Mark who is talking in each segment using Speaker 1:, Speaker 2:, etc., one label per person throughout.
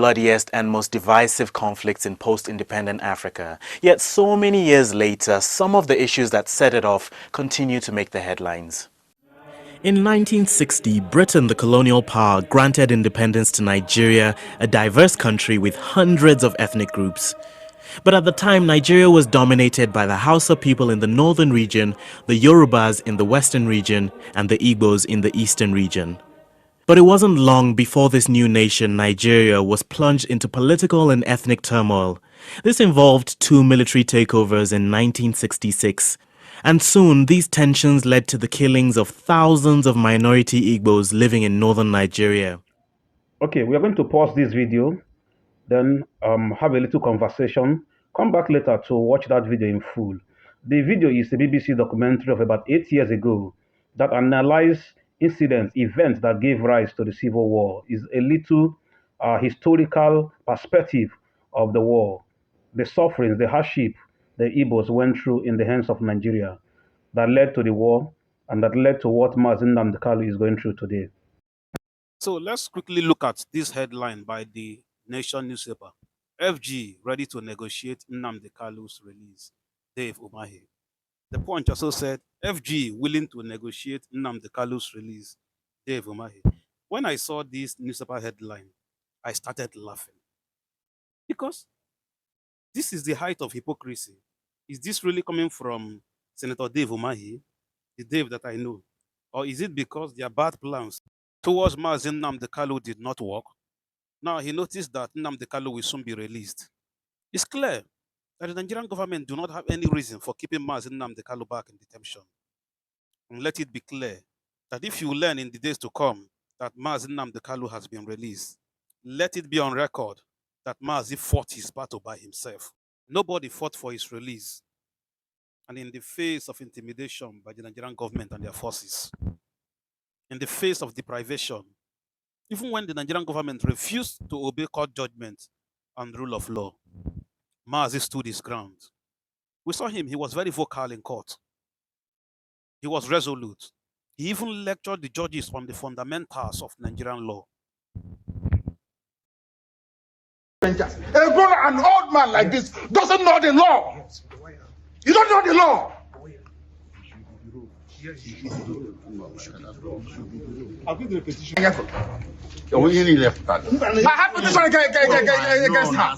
Speaker 1: bloodiest and most divisive conflicts in post-independent Africa. Yet so many years later, some of the issues that set it off continue to make the headlines. In 1960, Britain, the colonial power, granted independence to Nigeria, a diverse country with hundreds of ethnic groups. But at the time, Nigeria was dominated by the Hausa people in the northern region, the Yorubas in the western region, and the Igbos in the eastern region. But it wasn't long before this new nation, Nigeria, was plunged into political and ethnic turmoil. This involved two military takeovers in 1966. And soon, these tensions led to the killings of thousands of minority Igbos living in northern Nigeria.
Speaker 2: Okay, we are going to pause this video, then have a little conversation. Come back later to watch that video in full. The video is a BBC documentary of about 8 years ago that analyzed incidents, events that gave rise to the Civil War. Is a little historical perspective of the war, the sufferings, the hardship the Igbos went through in the hands of Nigeria that led to the war and that led to what mazi Nnamdi Kanu is going through today.
Speaker 3: So let's quickly look at this headline by the Nation newspaper. FG ready to negotiate Nnamdi Kanu's release. Dave Umahi. The Punch also said, FG willing to negotiate Nnamdi Kanu's release. Dave Umahi. When I saw this newspaper headline, I started laughing. Because this is the height of hypocrisy. Is this really coming from Senator Dave Umahi, the Dave that I know? Or is it because their bad plans towards mazi Nnamdi Kanu did not work? Now he noticed that Nnamdi Kanu will soon be released. It's clear that the Nigerian government do not have any reason for keeping mazi Nnamdi Kanu back in detention. And let it be clear that if you learn in the days to come that mazi Nnamdi Kanu has been released, let it be on record that Mazi fought his battle by himself. Nobody fought for his release. And in the face of intimidation by the Nigerian government and their forces, in the face of deprivation, even when the Nigerian government refused to obey court judgment and rule of law, Mazi stood his ground. We saw him, he was very vocal in court. He was resolute. He even lectured the judges on the fundamentals of Nigerian law.
Speaker 4: A grown an old man like this doesn't know the law. You don't know the law. I have petition against her.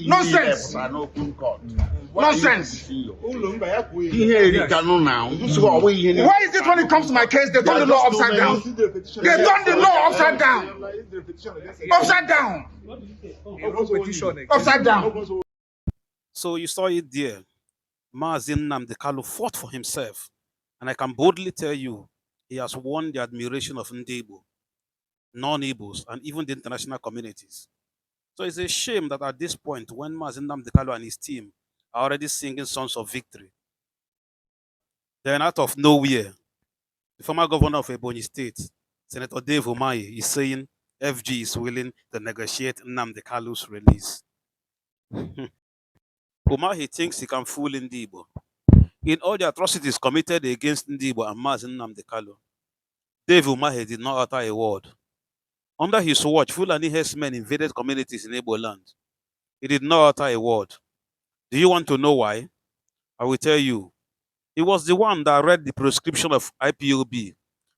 Speaker 4: Nonsense. Nonsense. Why is it when it comes to my case, they turn the law upside down? They turn the law upside down. Upside down. Upside down.
Speaker 3: So you saw it there. Mazi Nnamdi Kanu fought for himself. And I can boldly tell you, he has won the admiration of Ndebo, non-Igbos, and even the international communities. So it's a shame that at this point, when mazi Nnamdi Kanu and his team are already singing songs of victory, then out of nowhere, the former governor of Ebonyi State, Senator Dave Umahi, is saying FG is willing to negotiate Nnamdi Kanu's release. Umahi thinks he can fool Ndebo. In all the atrocities committed against Ndebo and mazi Nnamdi Kanu, Dave Umahi did not utter a word. Under his watch, Fulani herdsmen invaded communities in Igbo land. He did not utter a word. Do you want to know why? I will tell you. He was the one that read the prescription of IPOB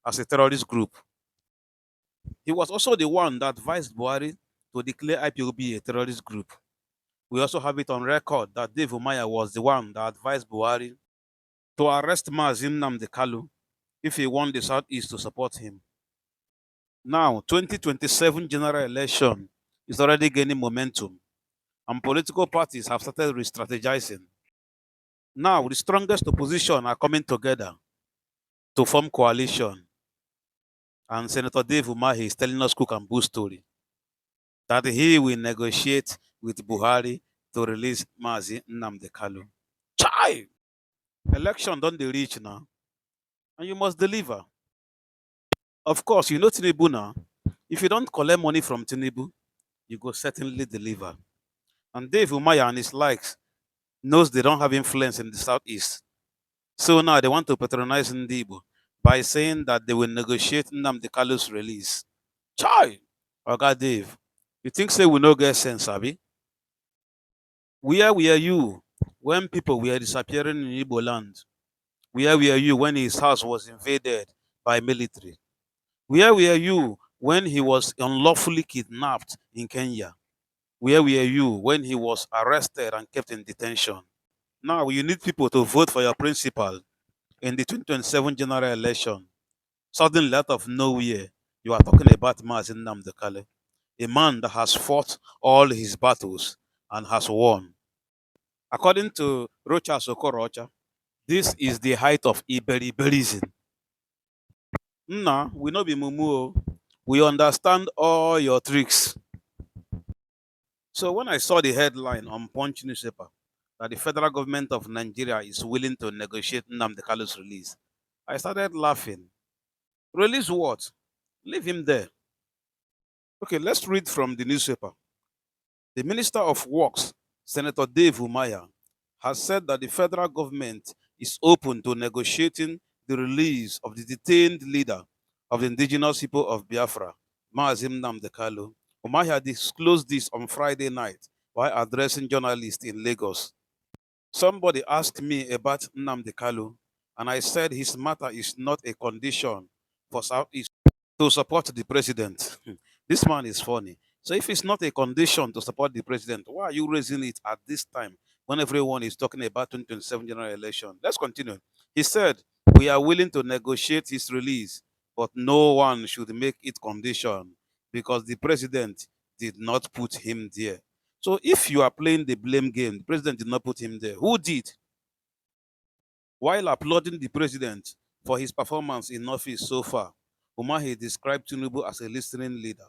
Speaker 3: as a terrorist group. He was also the one that advised Buhari to declare IPOB a terrorist group. We also have it on record that Dave Umahi was the one that advised Buhari to arrest mazi Nnamdi Kanu if he won the Southeast to support him. Now, 2027 general election is already gaining momentum, and political parties have started re-strategizing. Now, the strongest opposition are coming together to form coalition. And Senator Dave Umahi is telling us cook and bull story that he will negotiate with Buhari to release mazi Nnamdi Kanu. Chai! Election don't they reach now, and you must deliver. Of course, you know Tinubu now. If you don't collect money from Tinubu, you go certainly deliver. And Dave Umahi and his likes knows they don't have influence in the Southeast. So now they want to patronize Ndebo by saying that they will negotiate Nnamdi Kanu's release. Chai! Oga Dave, You think say we no get sense, Abi? Where were you when people were disappearing in Igbo land? Where were you when his house was invaded by military? Where were you when he was unlawfully kidnapped in Kenya? Where were you when he was arrested and kept in detention? Now you need people to vote for your principal in the 2027 general election. Suddenly, out of nowhere, you are talking about mazi Nnamdi Kanu, a man that has fought all his battles and has won. According to Rocha Sokorocha, this is the height of Iberiberism. Nah, we no be mumu. We understand all your tricks. So when I saw the headline on Punch newspaper that the federal government of Nigeria is willing to negotiate Nnamdi Kanu's release, I started laughing. Release what? Leave him there. Okay, let's read from the newspaper. The Minister of Works, Senator Dave Umahi, has said that the federal government is open to negotiating the release of the detained leader of the indigenous people of Biafra, mazi Nnamdi Kanu. Umahi disclosed this on Friday night while addressing journalists in Lagos. Somebody asked me about Nnamdi Kanu, and I said his matter is not a condition for Southeast to support the president. This man is funny. So if it's not a condition to support the president, why are you raising it at this time when everyone is talking about 2027 general election? Let's continue. He said, we are willing to negotiate his release, but no one should make it condition because the president did not put him there. So if you are playing the blame game, the president did not put him there. Who did? While applauding the president for his performance in office so far, Umahi described Tinubu as a listening leader,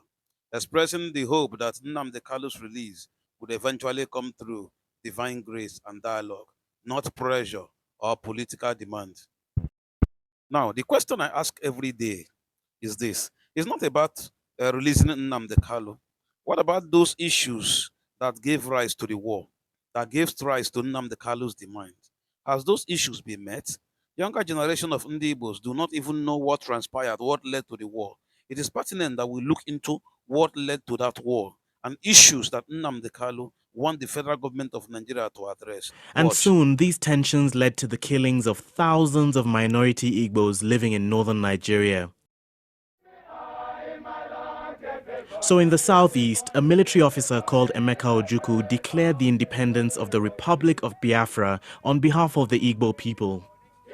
Speaker 3: expressing the hope that Nnamdi Kanu's release would eventually come through divine grace and dialogue, not pressure or political demand. Now, the question I ask every day is this. It's not about releasing Nnamdi Kanu. What about those issues that gave rise to the war, that gave rise to Nnamdi Kanu's demand? Has those issues been met? Younger generation of Ndibos do not even know what transpired, what led to the war. It is pertinent that we look into what led to that war and issues that Nnamdi Kanu want the federal government of Nigeria to address.
Speaker 1: And
Speaker 3: Watch.
Speaker 1: soon, these tensions led to the killings of thousands of minority Igbos living in northern Nigeria. So in the southeast, a military officer called Emeka Ojukwu declared the independence of the Republic of Biafra on behalf of the Igbo people.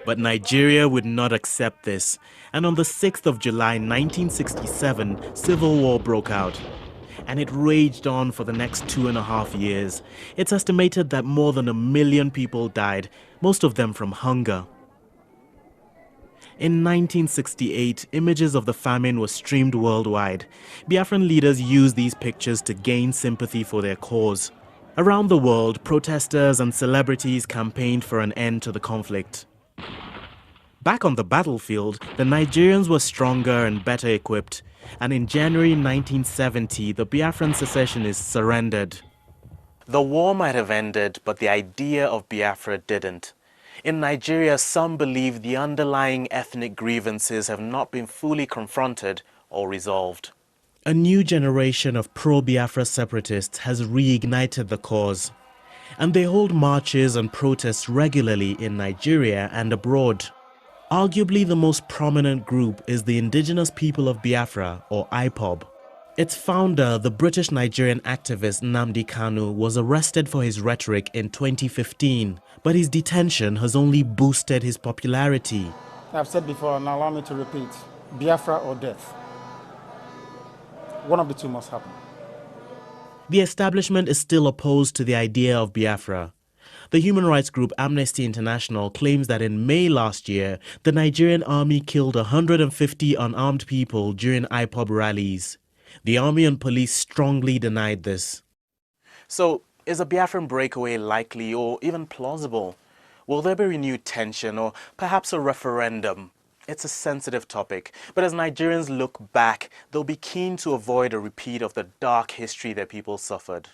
Speaker 1: But Nigeria would not accept this, and on the 6th of July 1967, civil war broke out. And it raged on for the next 2.5 years. It's estimated that more than 1 million people died, most of them from hunger. In 1968, images of the famine were streamed worldwide. Biafran leaders used these pictures to gain sympathy for their cause. Around the world, protesters and celebrities campaigned for an end to the conflict. Back on the battlefield, the Nigerians were stronger and better equipped, and in January 1970, the Biafran secessionists surrendered. The war might have ended, but the idea of Biafra didn't. In Nigeria, some believe the underlying ethnic grievances have not been fully confronted or resolved. A new generation of pro-Biafra separatists has reignited the cause, and they hold marches and protests regularly in Nigeria and abroad. Arguably the most prominent group is the Indigenous People of Biafra, or IPOB. Its founder, the British Nigerian activist Nnamdi Kanu, was arrested for his rhetoric in 2015, but his detention has only boosted his popularity.
Speaker 5: I've said before, and allow me to repeat, Biafra or death. One of the two must happen.
Speaker 1: The establishment is still opposed to the idea of Biafra. The human rights group Amnesty International claims that in May last year, the Nigerian army killed 150 unarmed people during IPOB rallies. The army and police strongly denied this. So, is a Biafran breakaway likely or even plausible? Will there be renewed tension or perhaps a referendum? It's a sensitive topic, but as Nigerians look back, they'll be keen to avoid a repeat of the dark history their people suffered.